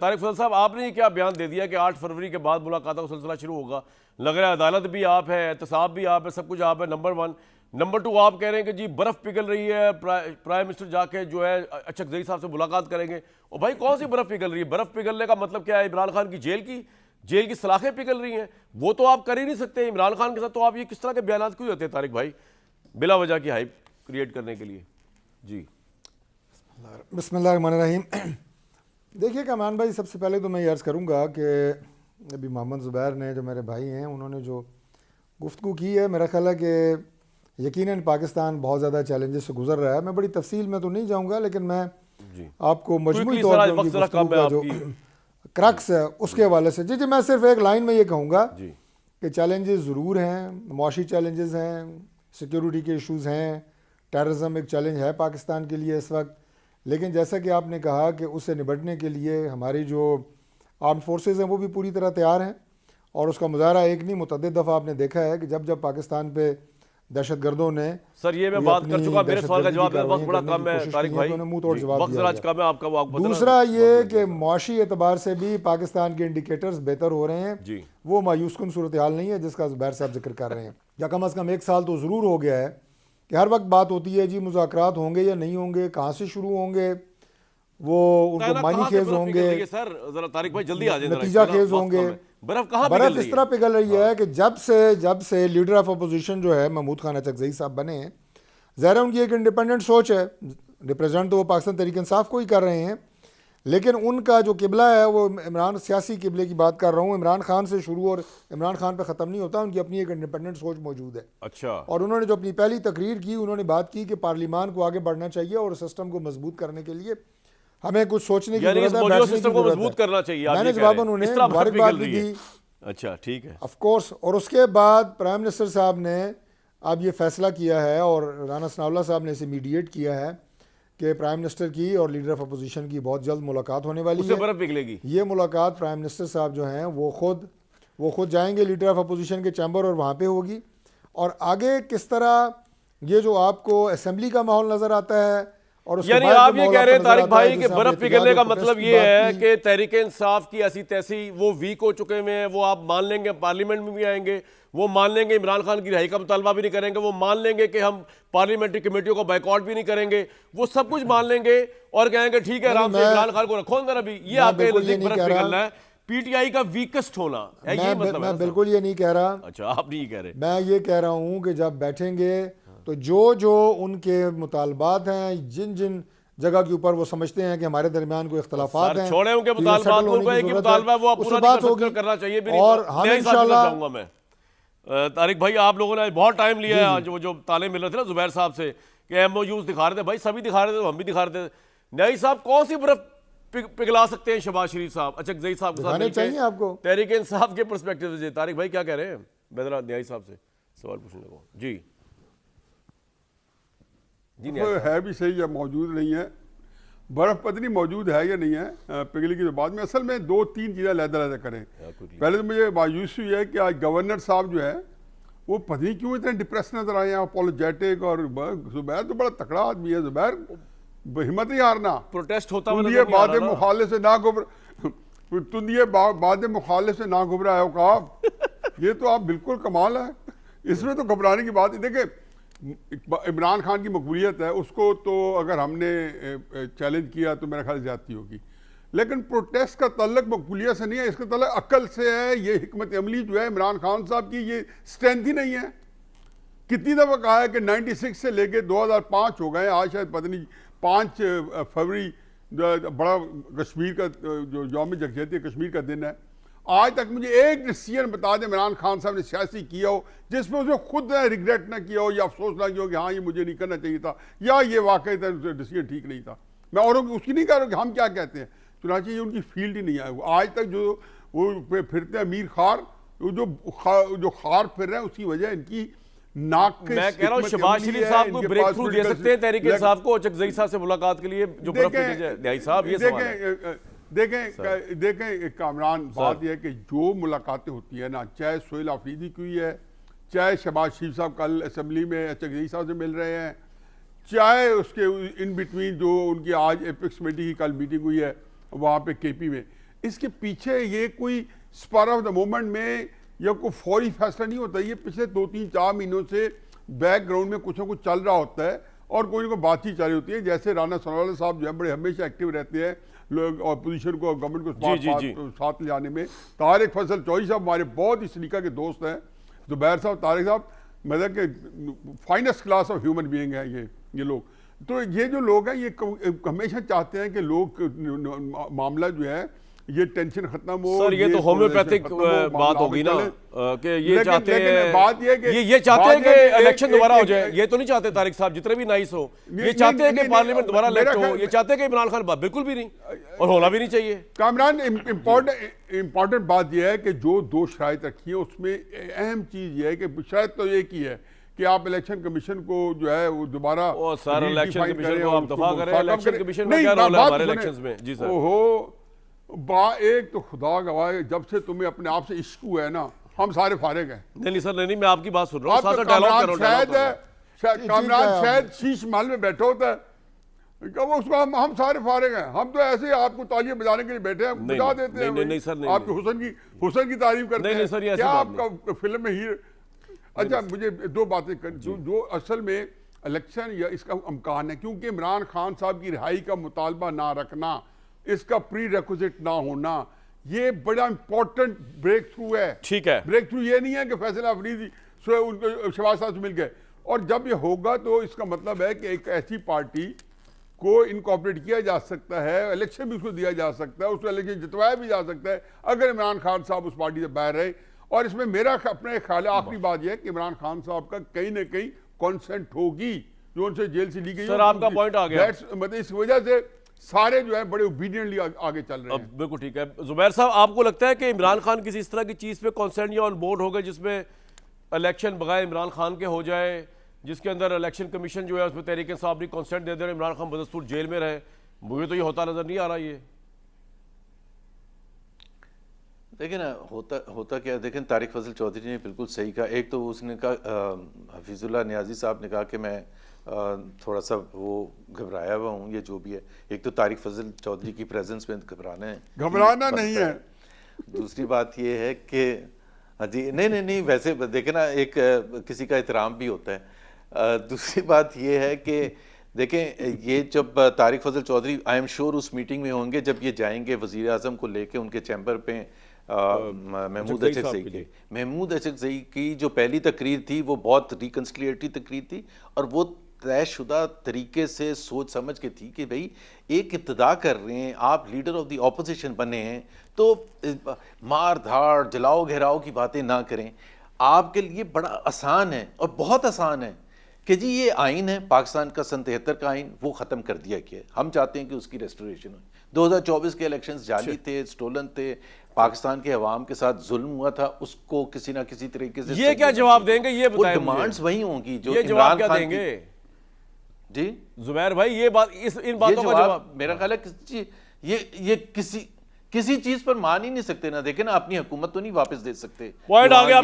तारिक फजल साहब, आपने ये क्या बयान दे दिया कि 8 फरवरी के बाद मुलाकातों का सिलसिला शुरू होगा। लग रहा है अदालत भी आप है, एहतसाब भी आप है, सब कुछ आप है, नंबर 1। नंबर 2, आप कह रहे हैं कि जी बर्फ पिघल रही है, प्राइम मिनिस्टर जाके जो है अचकजई साहब से मुलाकात करेंगे। और भाई कौन सी बर्फ पिघल रही है? बर्फ पिघलने का मतलब क्या है? इमरान खान की जेल की सलाखें पिघल रही हैं, वो तो आप कर ही नहीं सकते इमरान खान के साथ। तो आप ये किस तरह के बयान क्यों देते हैं तारिक भाई, बिला वजह की हाइप क्रिएट करने के लिए? जी बिस्मिल्लाहिर्रहमानिर्रहीम। देखिए कमान भाई, सबसे पहले तो मैं ये अर्ज़ करूँगा कि अभी मोहम्मद ज़ुबैर ने, जो मेरे भाई हैं, उन्होंने जो गुफ्तगू की है, मेरा ख्याल है कि यकीनन पाकिस्तान बहुत ज़्यादा चैलेंजेस से गुजर रहा है। मैं बड़ी तफसील में तो नहीं जाऊँगा, लेकिन मैं आपको मजमूई तौर पर उनकी गुफ्तगू का जो क्रक्स है उसके हवाले से जी मैं सिर्फ एक लाइन में ये कहूँगा कि चैलेंजेस ज़रूर हैं, मुआशी चैलेंजेस हैं, सिक्योरिटी के इशूज़ हैं, टेररिज्म एक चैलेंज है पाकिस्तान के लिए इस वक्त। लेकिन जैसा कि आपने कहा कि उससे निपटने के लिए हमारी जो आर्म फोर्सेस हैं वो भी पूरी तरह तैयार हैं। और उसका मुजाहरा एक नहीं मुतअद्दिद दफ़ा आपने देखा है कि जब पाकिस्तान पे दहशतगर्दों ने, सर ये मैं बात कर चुका, मेरे सवाल का जवाब वक्त बड़ा कम है तारिक भाई, मुंह तोड़ जवाब दिया है आपका। दूसरा ये कि मुआशी एतबार से भी पाकिस्तान के इंडिकेटर्स बेहतर हो रहे हैं जी। वो मायूस कुन सूरत हाल नहीं है जिसका ज़ुबैर साहब जिक्र कर रहे हैं। या कम अज़ कम 1 साल तो ज़रूर हो गया है कि हर वक्त बात होती है जी मुज़ाकरात होंगे या नहीं होंगे, कहाँ से शुरू होंगे, वो उनको मानी खेज होंगे सर, जरा तारिक भाई जल्दी आ जाए, नतीजा खेज होंगे। बर्फ इस तरह पिघल रही है कि जब से लीडर ऑफ अपोजिशन जो है महमूद खान अचकजई साहब बने हैं, ज़ाहिर है उनकी एक इंडिपेंडेंट सोच है, रिप्रेजेंट तो वो पाकिस्तान तहरीक इंसाफ को ही कर रहे हैं, लेकिन उनका जो किबला है वो इमरान, सियासी किबले की बात कर रहा हूँ, इमरान खान से शुरू और इमरान खान पे ख़त्म नहीं होता। उनकी अपनी एक इंडिपेंडेंट सोच मौजूद है। अच्छा। और उन्होंने जो अपनी पहली तकरीर की, उन्होंने बात की कि पार्लियामान को आगे बढ़ना चाहिए और सिस्टम को मजबूत करने के लिए हमें कुछ सोचने की जरूरत है, सिस्टम को मजबूत करना चाहिए। मैंने जवाबन उन्हें मुबारकबाद भी दी। अच्छा ठीक है, ऑफ कोर्स। और उसके बाद प्राइम मिनिस्टर साहब ने अब ये फैसला किया है और राना सनाउल्लाह साहब ने इसे मीडिएट किया है कि प्राइम मिनिस्टर की और लीडर ऑफ अपोजिशन की बहुत जल्द मुलाकात होने वाली है। बर्फ पिघलेगी। ये मुलाकात प्राइम मिनिस्टर साहब जो हैं वो खुद जाएंगे लीडर ऑफ अपोजिशन के चैम्बर और वहाँ पे होगी। और आगे किस तरह ये जो आपको असेंबली का माहौल नज़र आता है, और यानी आप ये कह रहे हैं तारिक भाई कि बर्फ पिघलने का मतलब ये है कि तहरीक इंसाफ की ऐसी तैसी वो वीक हो चुके हुए हैं, वो आप मान लेंगे, पार्लियामेंट में भी आएंगे, वो मान लेंगे इमरान खान की रिहाई का मुतालबा भी नहीं करेंगे, वो मान लेंगे कि हम पार्लियामेंट्री कमेटियों को बाइकआउट भी नहीं करेंगे, वो सब कुछ मान लेंगे और कहेंगे ठीक है आराम से इमरान खान को रखो अंदर। अभी ये आपके नजदीक बर्फ पिघलना है, पीटीआई का वीकेस्ट होना है, ये मतलब? मैं बिल्कुल ये नहीं कह रहा। अच्छा, आप नहीं कह रहे। मैं ये कह रहा हूँ कि जब बैठेंगे तो जो उनके मुतालबात हैं, जिन जगह के ऊपर वो समझते हैं कि हमारे दरमियान कोई इख्तलाफात हैं, छोड़े उनके मुतालबात, उनका एक ही मुतालबा है, वो आप पूरा नहीं करना चाहिए भी नहीं। और हम इंशाल्लाह चाहूंगा मैं तारिक भाई, आप लोगों ने बहुत टाइम लिया है, जो ताले मिल रहे थे ना ज़ुबैर साहब से कि एमओयूज़ दिखा रहे थे, भाई सभी दिखा रहे थे, हम भी दिखा रहे थे। न्याई साहब कौन सी बर्फ पिघला सकते हैं? शहबाज शरीफ साहब, अचकजई साहब के साथ चाहिए आपको तहरीक इंसाफ के पर्सपेक्टिव से। तारिक भाई क्या कह रहे हैं? मैं जरा न्याई साहब से सवाल पूछने लगा। जी है भी सही या मौजूद नहीं है, बर्फ पत्नी मौजूद है या नहीं है पिघली की तो बाद में। असल में 2-3 चीज़ें अलग करें। पहले तो मुझे मायूसी हुई है कि आज गवर्नर साहब जो है वो पत्नी क्यों इतने डिप्रेस नजर आए हैं, अपोलोजेटिक। और ज़ुबैर तो बड़ा तकड़ा आदमी है, ज़ुबैर हिम्मत नहीं हारना, प्रोटेस्ट होता है बाद मुखालिफ से ना घबराए हो आप। ये तो आप बिल्कुल कमाल है, इसमें तो घबराने की बात। देखिए इमरान खान की मकबूलियत है, उसको तो अगर हमने चैलेंज किया तो मेरा ख्याल ज्यादती होगी, लेकिन प्रोटेस्ट का तल्लक मकबूलियत से नहीं है, इसका तल्लक अक्ल से है। ये हिकमत अमली जो है इमरान खान साहब की, ये स्ट्रेंथ ही नहीं है। कितनी दफ़ा कहा है कि 96 से लेके 2005 हो गए, आज शायद पता नहीं 5 फरवरी बड़ा कश्मीर का जो यौम यकजहती कश्मीर का दिन है, आज तक मुझे एक डिसीजन बता दें इमरान खान साहब ने सियासी किया हो जिसमें उसने खुद रिग्रेट ना किया हो या अफसोस ना किया हो कि हाँ ये मुझे नहीं करना चाहिए था या ये वाकई डिसीजन ठीक नहीं था। मैं औरों की उसकी नहीं कह रहा कि हम क्या कहते हैं, चुनांचे ये उनकी फील्ड ही नहीं है। आज तक जो वो फिरते हैं अमीर खार, जो खार फिर रहे हैं उसकी वजह इनकी नाक के। मैं कह रहा हूँ शहबाज शरीफ साहब को ब्रेक थ्रू दे सकते हैं तहरीक इंसाफ को अचकजई साहब से मुलाकात के लिए जो देखें कामरान, बात यह है कि जो मुलाकातें होती है ना, चाहे सोहेल आफरीदी की हुई है, चाहे शहबाज शरीफ साहब कल असेंबली में अचकजई साहब से मिल रहे हैं, चाहे उसके इन बिटवीन जो उनकी आज एपिक्स कमेटी की कल मीटिंग हुई है वहाँ पे केपी में, इसके पीछे ये कोई स्पर ऑफ द मोमेंट में या कोई फौरी फैसला नहीं होता, ये पिछले 2-3-4 महीनों से बैकग्राउंड में कुछ ना कुछ चल रहा होता है और कोई ना कोई बातचीत चल रही होती है। जैसे राना सोनावाला साहब जो है बड़े हमेशा एक्टिव रहते हैं लोग ऑपोजिशन को, गवर्नमेंट को साथ ले जाने में। तारिक फजल चौधरी साहब हमारे बहुत इस तरीका के दोस्त हैं। जुबैर साहब, तारिक साहब, मतलब कि finest class of human being है ये लोग। तो ये जो लोग हैं ये हमेशा चाहते हैं कि लोग मामला जो है ये टेंशन खत्म हो। सर ये तो होम्योपैथिक बात होगी ना कि ये चाहते हैं, बात ये चाहते हैं कि इलेक्शन दोबारा हो जाए। ये तो नहीं चाहते तारिक साहब जितने भी नाइस हो, ये चाहते हैं कि पार्लियामेंट दोबारा इलेक्ट हो, ये चाहते हैं कि इमरान खान बिल्कुल भी नहीं, और होना भी नहीं चाहिए। कामरान, इंपॉर्टेंट बात यह है कि जो 2 शराइत रखी है उसमें अहम चीज ये है कि शराइत तो एक ही है कि आप इलेक्शन कमिशन को जो है वो दोबारा सर इलेक्शन कमीशन को आप दफा करें। इलेक्शन कमीशन में क्या रोल है हमारे इलेक्शंस में? जी सर। ओहो एक तो खुदा गवाह, जब से तुम्हें अपने आप से इश्क हुआ है ना, हम सारे फारिग हैं। नहीं सर, नहीं मैं आपकी बात सुन रहा हूँ। कामरान शायद शीश महल में बैठा होता है, उसको हम सारे फारिग हैं। हम तो ऐसे ही आपको तालियां बजाने के लिए बैठे हैं, बजा देते हैं। नहीं सर, आपके हुसन की तारीफ करते हैं। नहीं सर, ये क्या आपका फिल्म में हीरो? अच्छा, मुझे 2 बातें कर, जो असल में इलेक्शन या इसका इम्कान है, क्योंकि इमरान खान साहब की रिहाई का मुतालबा ना रखना, इसका प्री रेक्विजिट ना होना, ये बड़ा इंपॉर्टेंट ब्रेक थ्रू है। ठीक है, ब्रेक थ्रू ये नहीं है कि फैसल अफरीदी उनको शहबाज साहब से मिल गए। और जब ये होगा तो इसका मतलब है कि एक ऐसी पार्टी को इनकॉर्पोरेट किया जा सकता है, इलेक्शन भी उसको दिया जा सकता है, उसको इलेक्शन जितवाया भी जा सकता है अगर इमरान खान साहब उस पार्टी से बाहर रहे। और इसमें मेरा अपना ख्याल है, आखिरी बात यह है कि इमरान खान साहब का कहीं ना कहीं कॉन्सेंट होगी जो उनसे जेल से ली गई। सर आपका पॉइंट आ गया, मतलब इस वजह से सारे जो है बड़े ओबीडियंटली आगे चल रहे हैं। बिल्कुल ठीक है। जुबैर साहब, आपको लगता है कि इमरान खान किसी इस तरह की चीज पे कॉन्सेंट या ऑन बोर्ड हो गए जिसमें इलेक्शन बगैर इमरान खान के हो जाए, जिसके अंदर इलेक्शन कमीशन जो है उसमें तहरीक इंसाफ भी कॉन्सेंट दे दे रहे, इमरान खान बदस्तूर जेल में रहे? मुझे तो ये होता नजर नहीं आ रहा। ये देखिए ना, होता क्या, देखें तारिक फजल चौधरी ने बिल्कुल सही कहा। एक तो उसने कहा, हफीजुल्लाह नियाजी साहब ने कहा कि मैं थोड़ा सा वो घबराया हुआ हूँ, ये जो भी है। एक तो तारिक फजल चौधरी की प्रेजेंस में घबराना नहीं है। दूसरी बात ये है कि जी नहीं वैसे देखे ना, एक किसी का एहतराम भी होता है। दूसरी बात ये है कि देखें, ये जब तारिक फजल चौधरी आई एम श्योर उस मीटिंग में होंगे जब ये जाएंगे वजीर आजम को लेके उनके चैम्बर पे महमूद अचकज़ई की जो पहली तकरीर थी वो बहुत रिकन्सिलिएटरी तकरीर थी और वो तयशुदा तरीके से सोच समझ के थी कि भाई एक इब्तदा कर रहे हैं, आप लीडर ऑफ द ऑपोजिशन बने हैं, तो मार धाड़ जलाओ घेराव की बातें ना करें। आपके लिए बड़ा आसान है और बहुत आसान है कि जी ये आइन है पाकिस्तान का 73 का आइन, वो ख़त्म कर दिया गया। हम चाहते हैं कि उसकी रेस्टोरेशन हो। 2024 के इलेक्शंस जाली थे, स्टोलन थे, पाकिस्तान के अवाम के साथ जुल्म हुआ था, उसको किसी ना किसी तरीके से ये क्या जवाब देंगे? ये बताएं, डिमांड्स वही होंगी जो ये जवाब क्या देंगे जी जुबैर भाई? ये बात इन बातों का जवाब मेरा ख्याल है ये किसी चीज पर मान ही नहीं सकते ना। देखे ना, अपनी हुकूमत तो नहीं वापस दे सकते। पॉइंट आ गया।